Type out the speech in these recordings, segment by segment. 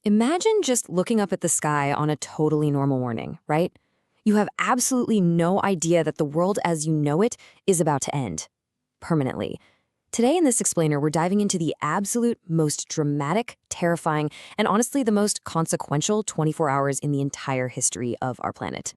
Imagine just looking up at the sky on a totally normal morning, right? You have absolutely no idea that the world as you know it is about to end. Permanently. Today in this explainer, we're diving into the absolute most dramatic, terrifying, and honestly the most consequential 24 hours in the entire history of our planet.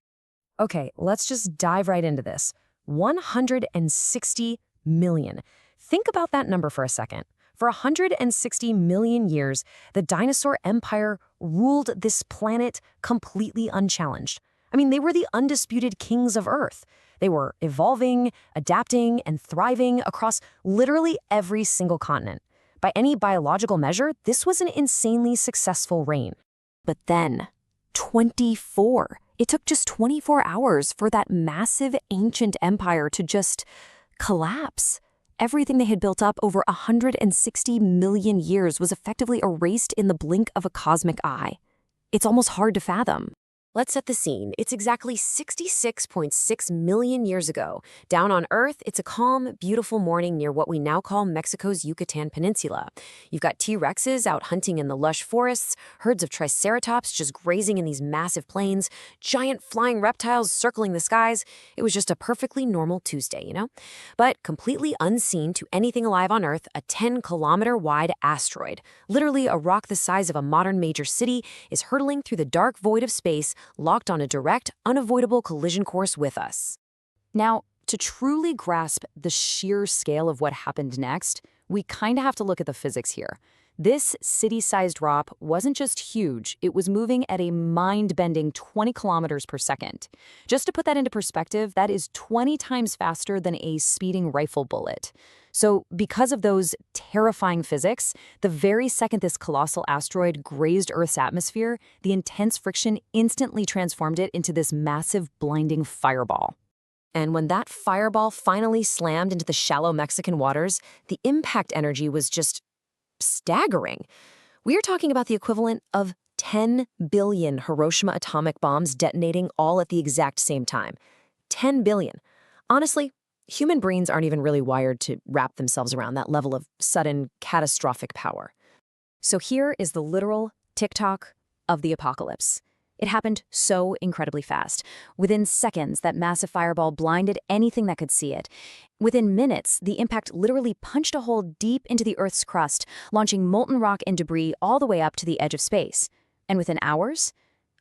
Okay, let's just dive right into this. 160 million. Think about that number for a second. For 160 million years, the dinosaur empire ruled this planet completely unchallenged. I mean, they were the undisputed kings of Earth. They were evolving, adapting, and thriving across literally every single continent. By any biological measure, this was an insanely successful reign. But then, 24. It took just 24 hours for that massive ancient empire to just collapse. Everything they had built up over 160 million years was effectively erased in the blink of a cosmic eye. It's almost hard to fathom. Let's set the scene. It's exactly 66.6 million years ago. Down on Earth, it's a calm, beautiful morning near what we now call Mexico's Yucatan Peninsula. You've got T-Rexes out hunting in the lush forests, herds of Triceratops just grazing in these massive plains, giant flying reptiles circling the skies. It was just a perfectly normal Tuesday, you know? But completely unseen to anything alive on Earth, a 10-kilometer-wide asteroid, literally a rock the size of a modern major city, is hurtling through the dark void of space, locked on a direct, unavoidable collision course with us. Now, to truly grasp the sheer scale of what happened next, we kind of have to look at the physics here. This city-sized rock wasn't just huge, it was moving at a mind-bending 20 kilometers per second. Just to put that into perspective, that is 20 times faster than a speeding rifle bullet. So because of those terrifying physics, the very second this colossal asteroid grazed Earth's atmosphere, the intense friction instantly transformed it into this massive, blinding fireball. And when that fireball finally slammed into the shallow Mexican waters, the impact energy was just staggering. We are talking about the equivalent of 10 billion Hiroshima atomic bombs detonating all at the exact same time. 10 billion. Honestly, human brains aren't even really wired to wrap themselves around that level of sudden, catastrophic power. So here is the literal tick-tock of the apocalypse. It happened so incredibly fast. Within seconds, that massive fireball blinded anything that could see it. Within minutes, the impact literally punched a hole deep into the Earth's crust, launching molten rock and debris all the way up to the edge of space. And within hours,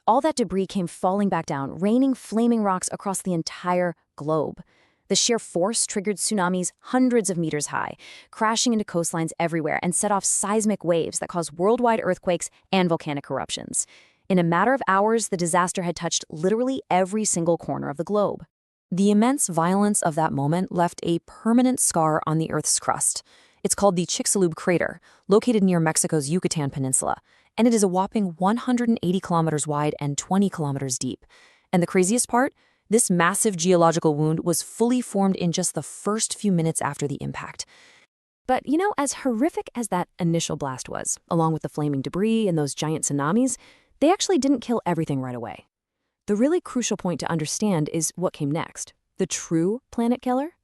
all that debris came falling back down, raining flaming rocks across the entire globe. The sheer force triggered tsunamis hundreds of meters high, crashing into coastlines everywhere and set off seismic waves that caused worldwide earthquakes and volcanic eruptions. In a matter of hours, the disaster had touched literally every single corner of the globe. The immense violence of that moment left a permanent scar on the Earth's crust. It's called the Chicxulub crater, located near Mexico's Yucatan Peninsula, and it is a whopping 180 kilometers wide and 20 kilometers deep. And the craziest part? This massive geological wound was fully formed in just the first few minutes after the impact. But, you know, as horrific as that initial blast was, along with the flaming debris and those giant tsunamis, they actually didn't kill everything right away. The really crucial point to understand is what came next. The true planet killer?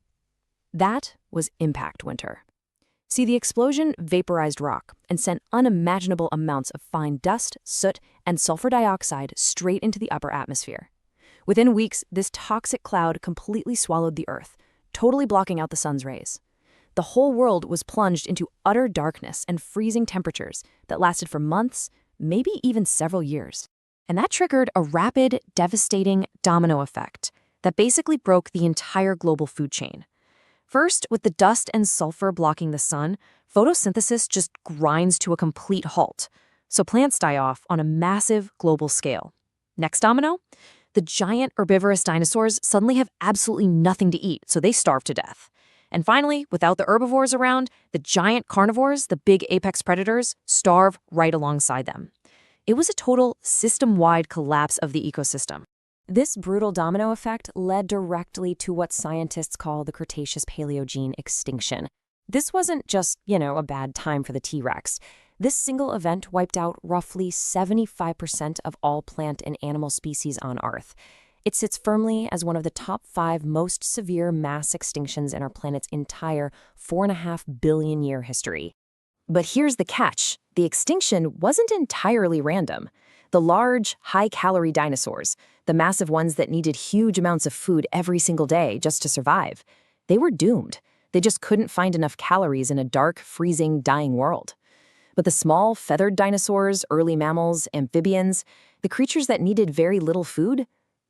That was impact winter. See, the explosion vaporized rock and sent unimaginable amounts of fine dust, soot, and sulfur dioxide straight into the upper atmosphere. Within weeks, this toxic cloud completely swallowed the Earth, totally blocking out the sun's rays. The whole world was plunged into utter darkness and freezing temperatures that lasted for months, maybe even several years. And that triggered a rapid, devastating domino effect that basically broke the entire global food chain. First, with the dust and sulfur blocking the sun, photosynthesis just grinds to a complete halt, so plants die off on a massive global scale. Next domino? The giant herbivorous dinosaurs suddenly have absolutely nothing to eat, so they starve to death. And finally, without the herbivores around, the giant carnivores, the big apex predators, starve right alongside them. It was a total system-wide collapse of the ecosystem. This brutal domino effect led directly to what scientists call the Cretaceous-Paleogene extinction. This wasn't just, a bad time for the T-Rex. This single event wiped out roughly 75% of all plant and animal species on Earth. It sits firmly as one of the top 5 most severe mass extinctions in our planet's entire 4.5 billion-year history. But here's the catch. The extinction wasn't entirely random. The large, high-calorie dinosaurs, the massive ones that needed huge amounts of food every single day just to survive, they were doomed. They just couldn't find enough calories in a dark, freezing, dying world. But the small, feathered dinosaurs, early mammals, amphibians, the creatures that needed very little food,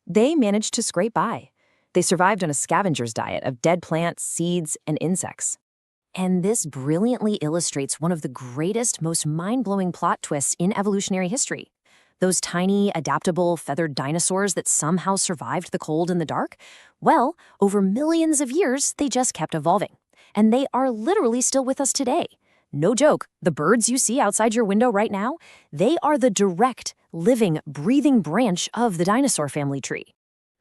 they managed to scrape by. They survived on a scavenger's diet of dead plants, seeds, and insects. And this brilliantly illustrates one of the greatest, most mind-blowing plot twists in evolutionary history. Those tiny, adaptable, feathered dinosaurs that somehow survived the cold and the dark? Well, over millions of years, they just kept evolving. And they are literally still with us today. No joke, the birds you see outside your window right now, they are the direct, living, breathing branch of the dinosaur family tree.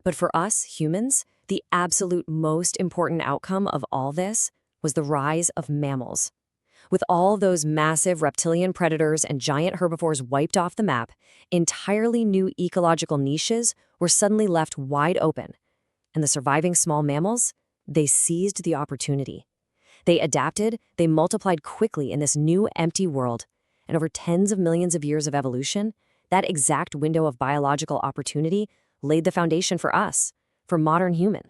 But for us, humans, the absolute most important outcome of all this was the rise of mammals. With all those massive reptilian predators and giant herbivores wiped off the map, entirely new ecological niches were suddenly left wide open. And the surviving small mammals, they seized the opportunity. They adapted, they multiplied quickly in this new empty world. And over tens of millions of years of evolution, that exact window of biological opportunity laid the foundation for us, for modern human.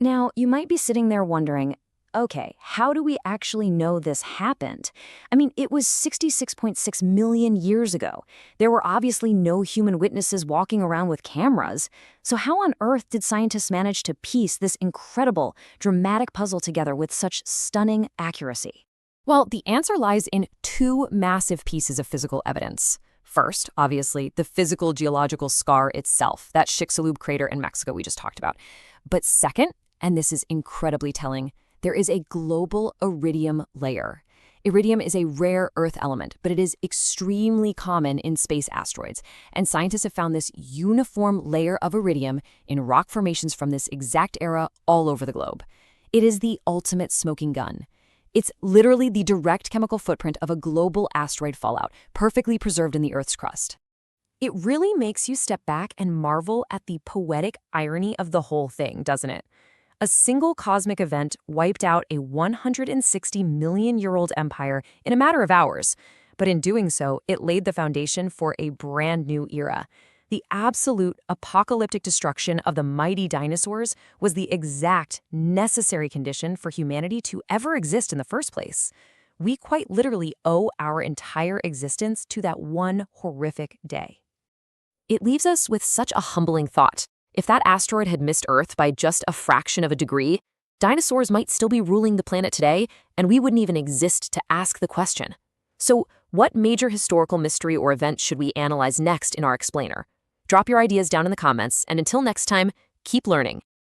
Now, you might be sitting there wondering, okay, how do we actually know this happened? I mean, it was 66.6 million years ago. There were obviously no human witnesses walking around with cameras. So how on earth did scientists manage to piece this incredible, dramatic puzzle together with such stunning accuracy? Well, the answer lies in two massive pieces of physical evidence. First, obviously, the physical geological scar itself, that Chicxulub crater in Mexico we just talked about. But second, and this is incredibly telling, there is a global iridium layer. Iridium is a rare Earth element, but it is extremely common in space asteroids, and scientists have found this uniform layer of iridium in rock formations from this exact era all over the globe. It is the ultimate smoking gun. It's literally the direct chemical footprint of a global asteroid fallout, perfectly preserved in the Earth's crust. It really makes you step back and marvel at the poetic irony of the whole thing, doesn't it? A single cosmic event wiped out a 160-million-year-old empire in a matter of hours, but in doing so, it laid the foundation for a brand new era. The absolute apocalyptic destruction of the mighty dinosaurs was the exact necessary condition for humanity to ever exist in the first place. We quite literally owe our entire existence to that one horrific day. It leaves us with such a humbling thought. If that asteroid had missed Earth by just a fraction of a degree, dinosaurs might still be ruling the planet today, and we wouldn't even exist to ask the question. So, what major historical mystery or event should we analyze next in our explainer? Drop your ideas down in the comments, and until next time, keep learning.